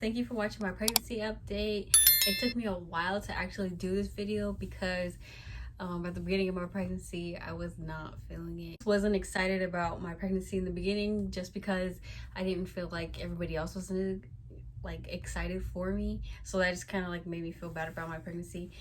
Thank you for watching my pregnancy update. It took me a while to actually do this video because at the beginning of my pregnancy, I was not feeling it. I wasn't excited about my pregnancy in the beginning just because I didn't feel like everybody else was like excited for me. So that just kind of like made me feel bad about my pregnancy.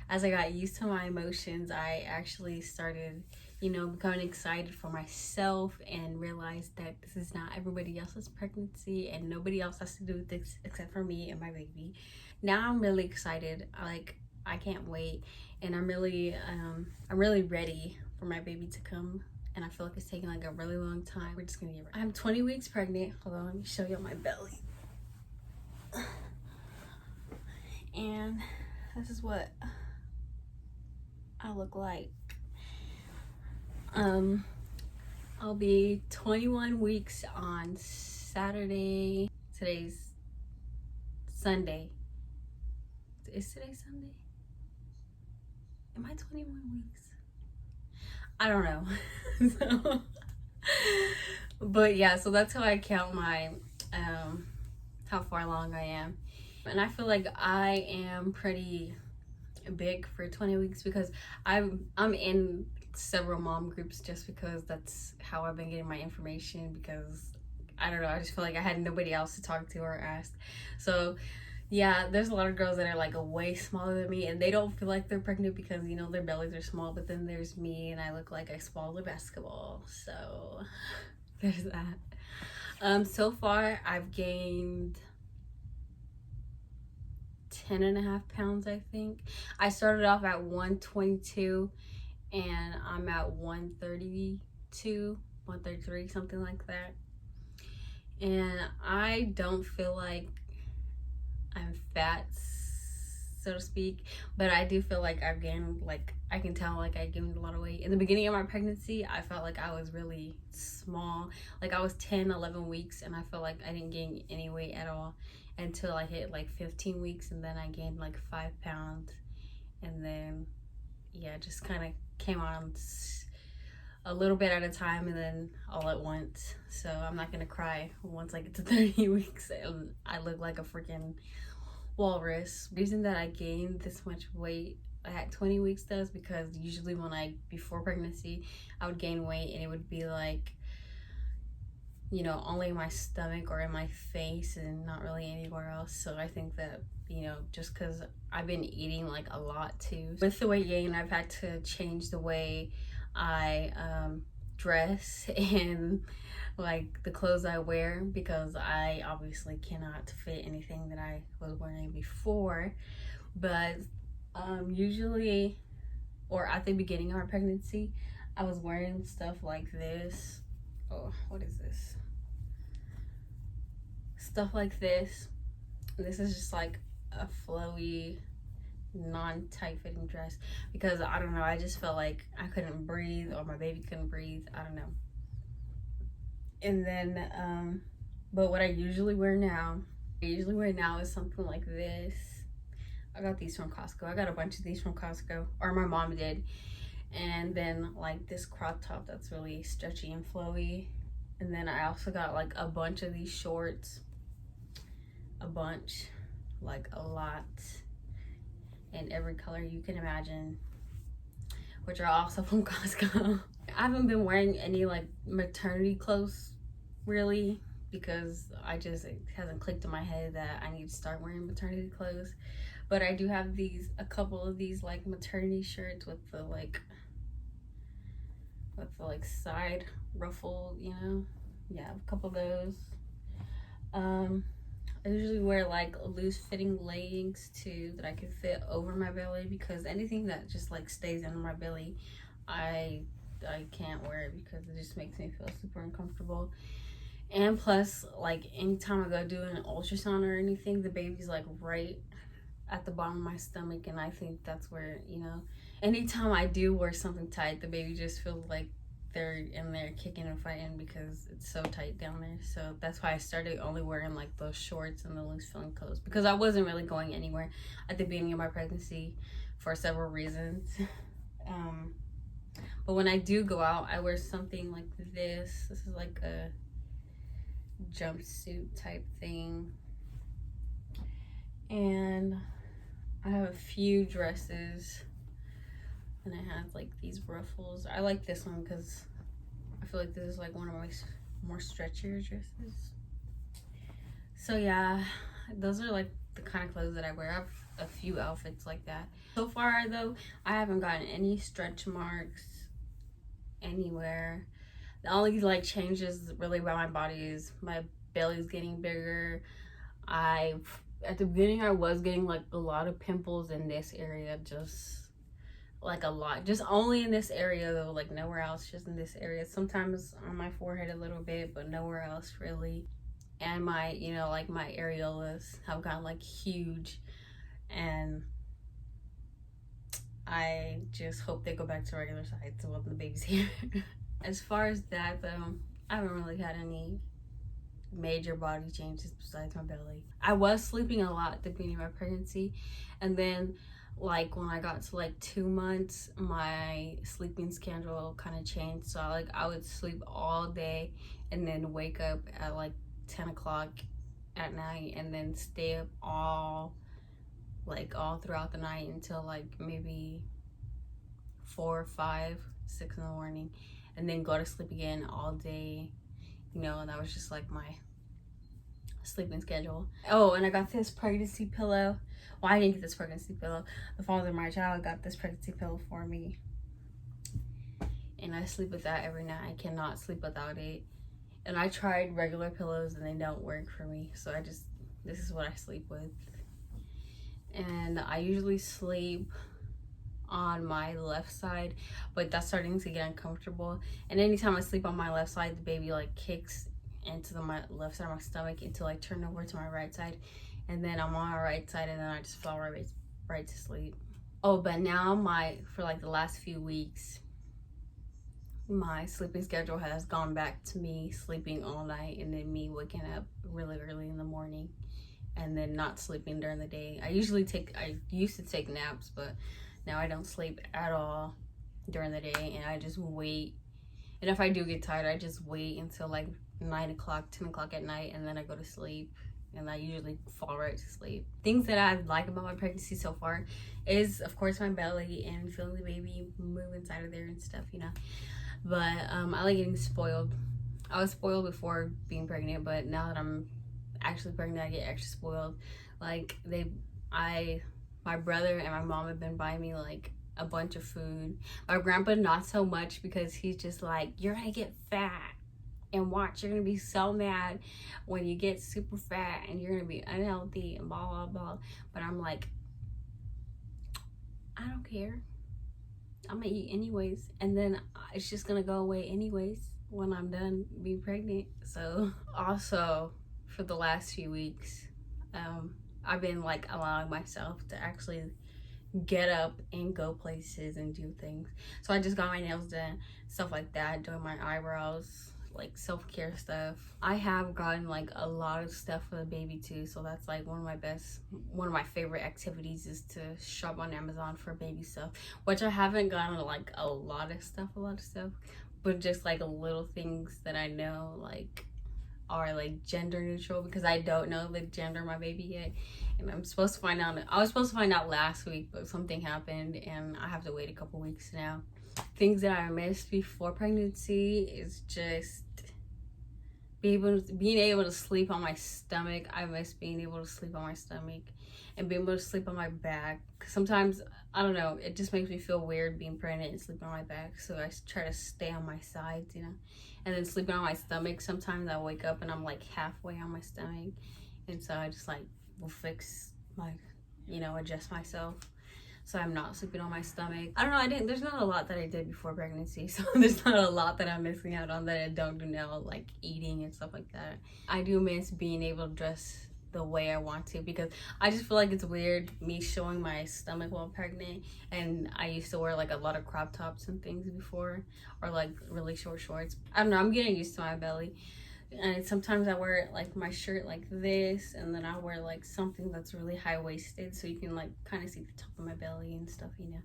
As I got used to my emotions, I actually started, becoming excited for myself and realized that this is not everybody else's pregnancy and nobody else has to do with this except for me and my baby. Now I'm really excited. I can't wait, and I'm really ready for my baby to come. And I feel like it's taking like a really long time. We're just gonna get ready. I'm 20 weeks pregnant. Hold on, let me show you my belly. And this is what I look like. I'll be 21 weeks on Saturday. Today's Sunday. Is today Sunday? Am I 21 weeks? I don't know. But yeah, so that's how I count my how far along I am. And I feel like I am pretty big for 20 weeks because I'm in several mom groups just because that's how I've been getting my information, because I don't know, I just feel like I had nobody else to talk to or ask. So yeah, there's a lot of girls that are like way smaller than me and they don't feel like they're pregnant because their bellies are small, but then there's me and I look like I swallowed a basketball. So there's that. So far I've gained 10.5 pounds, I think. I started off at 122 and I'm at 132, 133, something like that. And I don't feel like I'm fat, so to speak, but I do feel like I've gained, like I can tell like I gained a lot of weight. In the beginning of my pregnancy, I felt like I was really small. Like I was 10-11 weeks and I felt like I didn't gain any weight at all until I hit like 15 weeks, and then I gained like 5 pounds, and then yeah, just kind of came on a little bit at a time and then all at once. So I'm not gonna cry once I get to 30 weeks and I look like a freaking walrus. The reason that I gained this much weight at 20 weeks though is because usually when before pregnancy, I would gain weight and it would be like, only in my stomach or in my face and not really anywhere else. So I think that, just because I've been eating like a lot too. With the weight gain, I've had to change the way I dress and like the clothes I wear, because I obviously cannot fit anything that I was wearing before. But usually, or at the beginning of my pregnancy, I was wearing stuff like this. Oh, what is this? Stuff like this. This is just like a flowy, non-tight fitting dress because I don't know, I just felt like I couldn't breathe or my baby couldn't breathe. I don't know. And then but what I usually wear now is something like this. I got these from Costco. I got a bunch of these from Costco, or my mom did. And then like this crop top that's really stretchy and flowy. And then I also got like a bunch of these shorts, like a lot, in every color you can imagine, which are also from Costco. I haven't been wearing any like maternity clothes really because it hasn't clicked in my head that I need to start wearing maternity clothes. But I do have a couple of these like maternity shirts with the side ruffle, yeah, a couple of those. I usually wear like loose fitting leggings too that I can fit over my belly, because anything that just like stays under my belly, I can't wear it because it just makes me feel super uncomfortable. And plus, like anytime I go do an ultrasound or anything, the baby's like right at the bottom of my stomach, and I think that's where, anytime I do wear something tight, the baby just feels like they're in there kicking and fighting because it's so tight down there. So that's why I started only wearing like those shorts and the loose filling clothes, because I wasn't really going anywhere at the beginning of my pregnancy for several reasons. But when I do go out, I wear something like this. This is like a jumpsuit type thing. And I have a few dresses, and it has like these ruffles. I like this one because I feel like this is like one of my more stretchier dresses. So yeah, those are like the kind of clothes that I wear. I have a few outfits like that. So far though, I haven't gotten any stretch marks anywhere. The only like changes really about my body is my belly's getting bigger. At the beginning I was getting like a lot of pimples in this area, just like a lot, just only in this area though, like nowhere else, just in this area. Sometimes on my forehead a little bit, but nowhere else really. And my, you know, like my areolas have gotten like huge, and I just hope they go back to regular size when the baby's here. As far as that though, I haven't really had any major body changes besides my belly. I was sleeping a lot at the beginning of my pregnancy, and then like when I got to like 2 months, my sleeping schedule kind of changed. So I would sleep all day and then wake up at like 10 o'clock at night, and then stay up all throughout the night until like maybe 4, 5, 6 in the morning, and then go to sleep again all day, you know. And that was just like my sleeping schedule. Oh, and I got this pregnancy pillow. Well, I didn't get this pregnancy pillow. The father of my child got this pregnancy pillow for me, and I sleep with that every night. I cannot sleep without it. And I tried regular pillows and they don't work for me, so this is what I sleep with. And I usually sleep on my left side, but that's starting to get uncomfortable. And anytime I sleep on my left side, the baby like kicks into my left side of my stomach until I turn over to my right side, and then I'm on my right side, and then I just fall right to sleep. Oh, but now for like the last few weeks, my sleeping schedule has gone back to me sleeping all night and then me waking up really early in the morning and then not sleeping during the day. I used to take naps, but now I don't sleep at all during the day, and I just wait. And if I do get tired, I just wait until like 9 o'clock, 10 o'clock at night, and then I go to sleep. And I usually fall right to sleep. Things that I like about my pregnancy so far is, of course, my belly and feeling the baby move inside of there and stuff, you know. But I like getting spoiled. I was spoiled before being pregnant, but now that I'm actually pregnant, I get extra spoiled. Like my brother and my mom have been buying me like a bunch of food. My grandpa not so much, because he's just like, you're gonna get fat, and watch, you're gonna be so mad when you get super fat and you're gonna be unhealthy and blah blah blah. But I'm like, I don't care, I'm gonna eat anyways, and then it's just gonna go away anyways when I'm done being pregnant. So also for the last few weeks, I've been like allowing myself to actually get up and go places and do things. So I just got my nails done, stuff like that, doing my eyebrows, like self-care stuff. I have gotten like a lot of stuff for the baby too, so that's like one of my favorite activities is to shop on Amazon for baby stuff, which I haven't gotten like a lot of stuff, but just like little things that I know like are like gender neutral, because I don't know the gender of my baby yet, and I was supposed to find out last week, but something happened and I have to wait a couple weeks now. Things that I missed before pregnancy is just being able to sleep on my stomach. I miss being able to sleep on my stomach and being able to sleep on my back. Sometimes, I don't know, it just makes me feel weird being pregnant and sleeping on my back, so I try to stay on my sides, you know. And then sleeping on my stomach, sometimes I wake up and I'm like halfway on my stomach, and so I just like will fix my, you know, adjust myself so I'm not sleeping on my stomach. I don't know, there's not a lot that I did before pregnancy, so there's not a lot that I'm missing out on that I don't do now, like eating and stuff like that. I do miss being able to dress the way I want to, because I just feel like it's weird me showing my stomach while pregnant, and I used to wear like a lot of crop tops and things before, or like really short shorts. I don't know, I'm getting used to my belly. And sometimes I wear like my shirt like this, and then I wear like something that's really high-waisted so you can like kind of see the top of my belly and stuff, you know.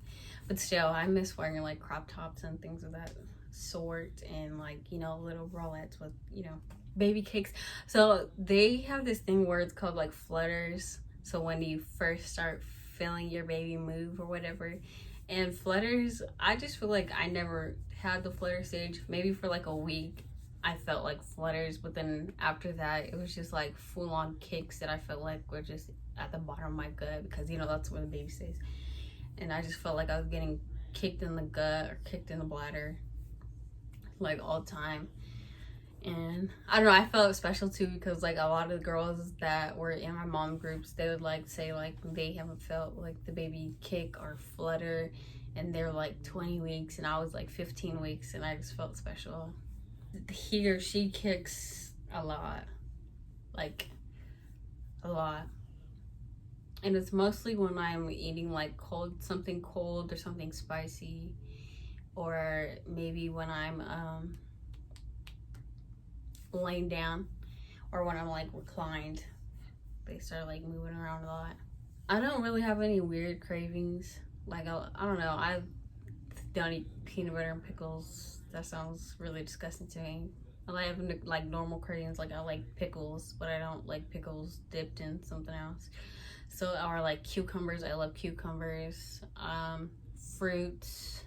But still, I miss wearing like crop tops and things of that sort, and like, you know, little bralettes with, you know, baby cakes. So they have this thing where it's called like flutters, So when you first start feeling your baby move or whatever. And flutters, I just feel like I never had the flutter stage. Maybe for like a week I felt like flutters, but then after that it was just like full on kicks that I felt like were just at the bottom of my gut, because you know that's where the baby stays. And I just felt like I was getting kicked in the gut or kicked in the bladder like all the time. And I don't know, I felt special too, because like a lot of the girls that were in my mom groups, they would like say like they haven't felt like the baby kick or flutter, and they're like 20 weeks and I was like 15 weeks, and I just felt special. He or she kicks a lot, like a lot. And it's mostly when I'm eating like something cold or something spicy, or maybe when I'm laying down, or when I'm like reclined, they start like moving around a lot. I don't really have any weird cravings. Like I don't know, I don't eat peanut butter and pickles. That sounds really disgusting to me. I like normal cravings, like I like pickles, but I don't like pickles dipped in something else. So, or like cucumbers, I love cucumbers. Fruits,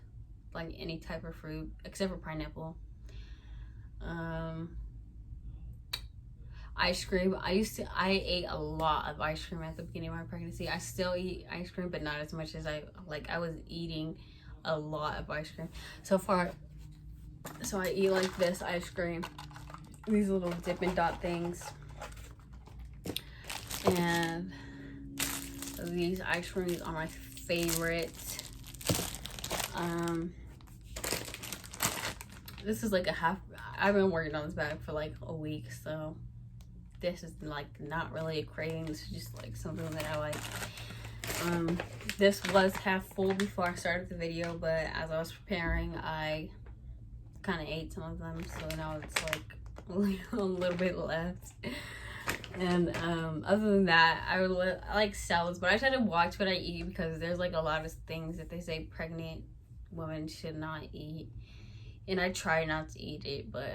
like any type of fruit except for pineapple. Ice cream. I ate a lot of ice cream at the beginning of my pregnancy. I still eat ice cream, but not as much as I was eating a lot of ice cream. So I eat like this ice cream, these little Dippin' Dot things, and these ice creams are my favorite. This is like I've been working on this bag for like a week, so this is like not really a craving. This is just like something that I like. This was half full before I started the video, but as I was preparing, I kind of ate some of them, so now it's like a little bit left. And other than that, I like salads, but I try to watch what I eat, because there's like a lot of things that they say pregnant women should not eat, and I try not to eat it, but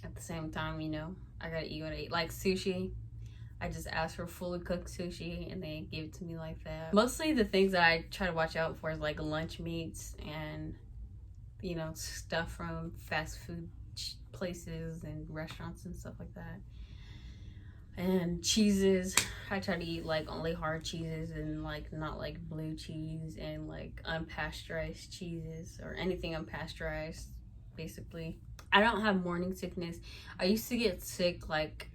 at the same time, you know, I gotta eat what I eat. Like sushi, I just ask for fully cooked sushi and they give it to me like that. Mostly the things that I try to watch out for is like lunch meats and, you know, stuff from fast food places and restaurants and stuff like that. And cheeses, I try to eat like only hard cheeses and like not like blue cheese and like unpasteurized cheeses or anything unpasteurized, basically. I don't have morning sickness. I used to get sick like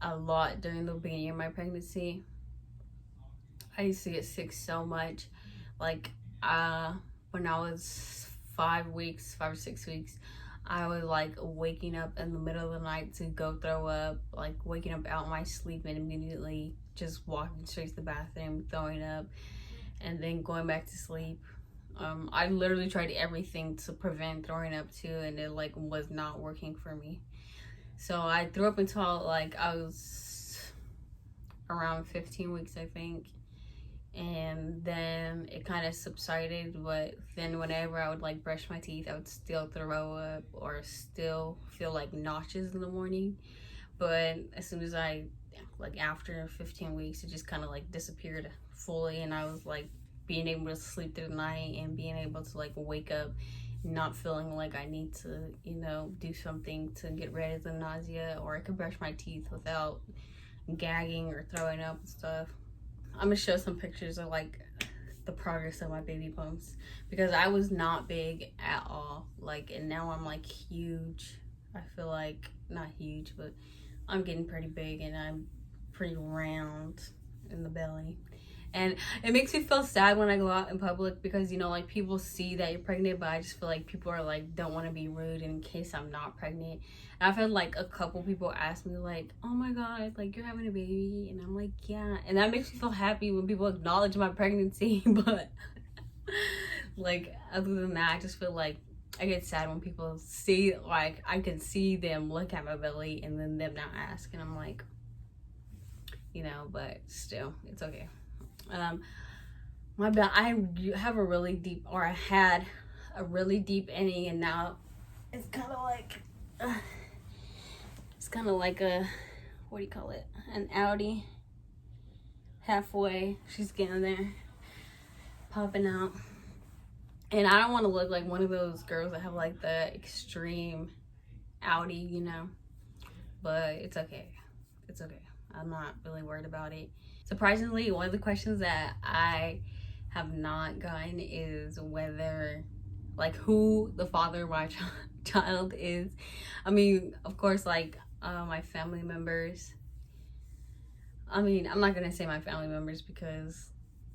a lot during the beginning of my pregnancy. I used to get sick so much. Like when I was 5 or 6 weeks, I was like waking up in the middle of the night to go throw up, like waking up out of my sleep and immediately just walking straight to the bathroom, throwing up, and then going back to sleep. I literally tried everything to prevent throwing up too, and it like was not working for me. So I threw up until like I was around 15 weeks, I think. And then it kind of subsided, but then whenever I would like brush my teeth, I would still throw up or still feel like nauseous in the morning. But as soon as after 15 weeks, it just kind of like disappeared fully, and I was like being able to sleep through the night and being able to like wake up not feeling like I need to, you know, do something to get rid of the nausea, or I could brush my teeth without gagging or throwing up and stuff. I'm gonna show some pictures of like the progress of my baby bumps, because I was not big at all, like, and now I'm like huge. I feel like not huge, but I'm getting pretty big and I'm pretty round in the belly. And it makes me feel sad when I go out in public, because, you know, like people see that you're pregnant, but I just feel like people are like, don't want to be rude in case I'm not pregnant. And I've had like a couple people ask me like, oh my God, like you're having a baby. And I'm like, yeah. And that makes me feel happy when people acknowledge my pregnancy. But like, other than that, I just feel like I get sad when people see, like, I can see them look at my belly and then them not ask. And I'm like, you know, but still, it's okay. My belly, I have a really deep, or I had a really deep innie, and now it's kind of like a, what do you call it? An outie. halfway. She's getting there, popping out. And I don't want to look like one of those girls that have like the extreme outie, you know. But it's okay. It's okay. I'm not really worried about it. Surprisingly, one of the questions that I have not gotten is whether, like, who the father of my child is. I mean, of course, like, my family members. I mean, I'm not gonna say my family members because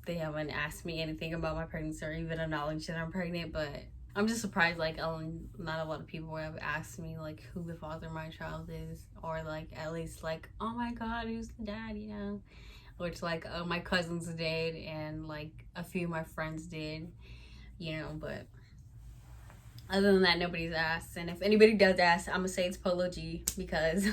they haven't asked me anything about my pregnancy or even acknowledged that I'm pregnant, but I'm just surprised, like, not a lot of people have asked me, like, who the father of my child is, or, like, at least, like, oh my god, who's the dad, you know? Which, like, my cousins did, and, like, a few of my friends did, you know, but other than that, nobody's asked. And if anybody does ask, I'm gonna say it's Polo G, because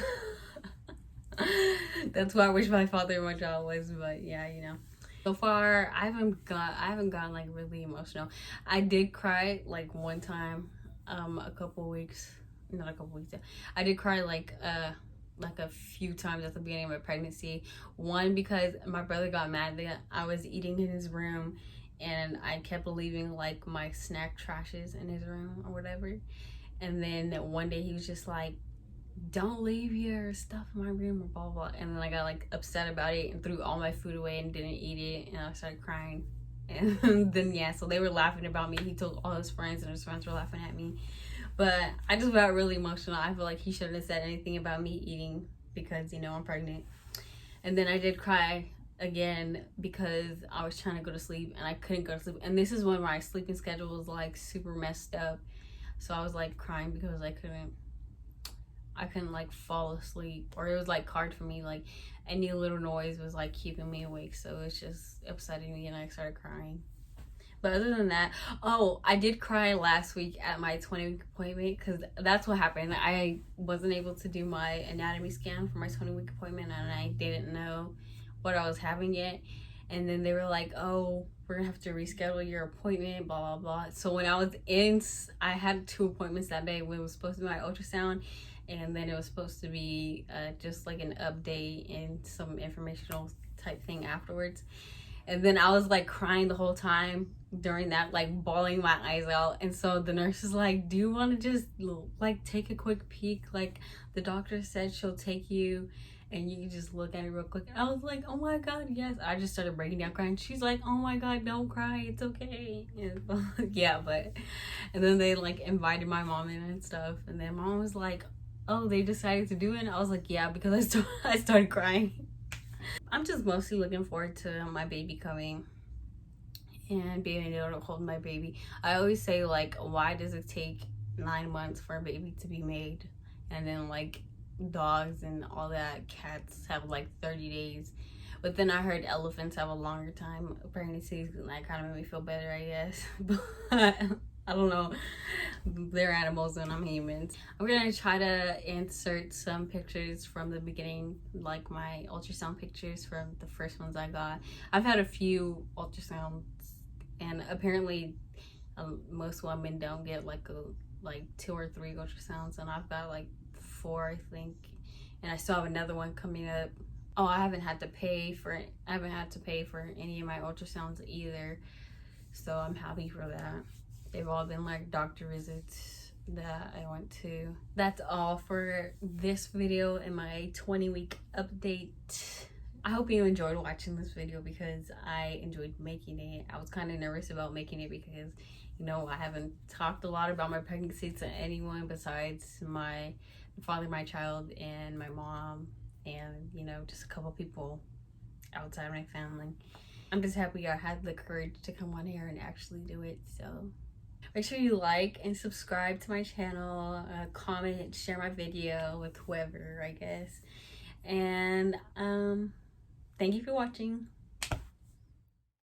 that's what I wish my father of my child was, but yeah, you know. So far, I haven't gotten like really emotional. I did cry like one time, a couple weeks, not a couple weeks. I did cry like a few times at the beginning of my pregnancy. One, because my brother got mad that I was eating in his room, and I kept leaving like my snack trashes in his room or whatever. And then one day he was just like, don't leave your stuff in my room or blah blah. And then I got like upset about it and threw all my food away and didn't eat it, and I started crying. And then yeah, so they were laughing about me. He told all his friends, and his friends were laughing at me. But I just got really emotional. I feel like he shouldn't have said anything about me eating because, you know, I'm pregnant. And then I did cry again because I was trying to go to sleep and I couldn't go to sleep. And this is when my sleeping schedule was like super messed up. So I was like crying because I couldn't like fall asleep, or it was like hard for me, like any little noise was like keeping me awake, so it's just upsetting me and I started crying. But other than that, oh, I did cry last week at my 20-week appointment, because that's what happened. I wasn't able to do my anatomy scan for my 20-week appointment, and I didn't know what I was having yet. And then they were like, oh, we're gonna have to reschedule your appointment, blah blah blah. So when I was in, I had 2 appointments that day. When it was supposed to be my ultrasound, and then it was supposed to be just like an update and some informational type thing afterwards. And then I was like crying the whole time during that, like bawling my eyes out. And so the nurse is like, do you want to just like take a quick peek? Like, the doctor said she'll take you and you can just look at it real quick. And I was like, oh my god, yes. I just started breaking down crying. She's like, oh my god, don't cry, it's okay. And yeah, but and then they like invited my mom in and stuff, and then mom was like, oh, they decided to do it. And I was like, yeah, because I started crying. I'm just mostly looking forward to my baby coming and being able to hold my baby. I always say, like, why does it take 9 months for a baby to be made? And then like dogs and all that, cats have like 30 days. But then I heard elephants have a longer time of pregnancies, and that kind of made me feel better, I guess. But I don't know. They're animals and I'm humans. I'm gonna try to insert some pictures from the beginning, like my ultrasound pictures from the first ones I got. I've had a few ultrasounds, and apparently most women don't get like 2 or 3 ultrasounds, and I've got like 4, I think, and I still have another one coming up. Oh, I haven't had to pay for any of my ultrasounds either, so I'm happy for that. They've all been like doctor visits that I went to. That's all for this video and my 20-week update. I hope you enjoyed watching this video because I enjoyed making it. I was kind of nervous about making it because, you know, I haven't talked a lot about my pregnancy to anyone besides my father, my child, and my mom, and, you know, just a couple people outside my family. I'm just happy I had the courage to come on here and actually do it. So make sure you like and subscribe to my channel, comment, share my video with whoever, I guess. And thank you for watching.